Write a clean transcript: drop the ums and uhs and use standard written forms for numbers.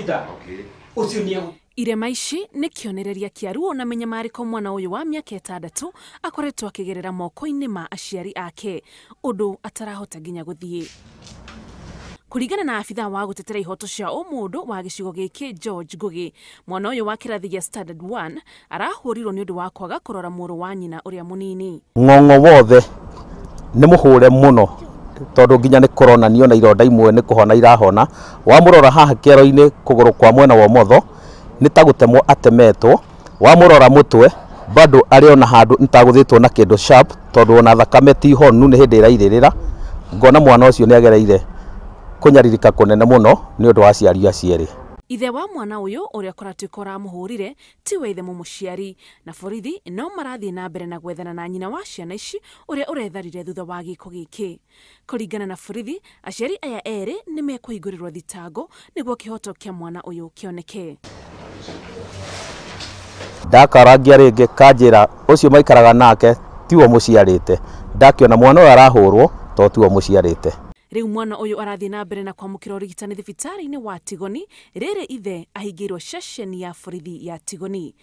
cida ucio ni irema ici nĩ kĩonereria kĩa ruo na menyamarĩko mwana ũyũ wa mĩaka 6 akoretwo akĩgerera moko-inĩ ma aciari ake ũndũ atarahota nginya gũthiĩ. Kũringana na abithaa wa gũtetera ihoto cia ũmũndũ wa gĩcigo gĩkĩ George Ngugi, mwana ũyũ wa kĩrathi gĩa standard 1 arahũrirwo nĩ ũndũ wa kwaga kũrora mũrũ wa nyina ũrĩa mũnini. Ng'ong'o wothe nĩ mũhũre mũno tondũ nginya nĩ kũronanio na ironda imwe nĩ kũhona irahona. Wamũrora haha kĩero-inĩ kũgũrũ kwa mwena wa ũmotho nĩ ta gũtemwo atemetwo. Wamũrora mũtwe bado arĩ ona handũ nĩtagũthĩtwo na kĩndũ sharp tondũ ona thakame ti honu nĩ hĩndĩ ĩrairĩrĩra. Ngona mwana ũcio nĩ agereire kunyaririka kunene muno ni undu wa aciari acieri. Ithe wa mwana uyu uria koratuika uramũhũrire tiwe ithe Muciari, na borithi no marathie na mbere na gwethana na nyina wa ciana ici uria uretharire thutha wa gĩko gĩkĩ. Kũringana na borithi, aciari aya erĩ nĩ mekũhingũrĩrwo thitango nĩguo kĩhoto kĩa mwana uyu kĩoneke. Ndakarangia rĩngĩ kanjĩra ũcio maikaraga nake tiwe mũciarĩte. Ndakiona mwana ũyũ arahũrwo to tiwe mũciarĩte. Riu mwana uyu arathie na mbere na kwamũkĩra ũrigitani thibitarĩ-inĩ wa Tigoni, rĩrĩ ithe ahingĩirwo ceceni ya borithi ya Tigoni.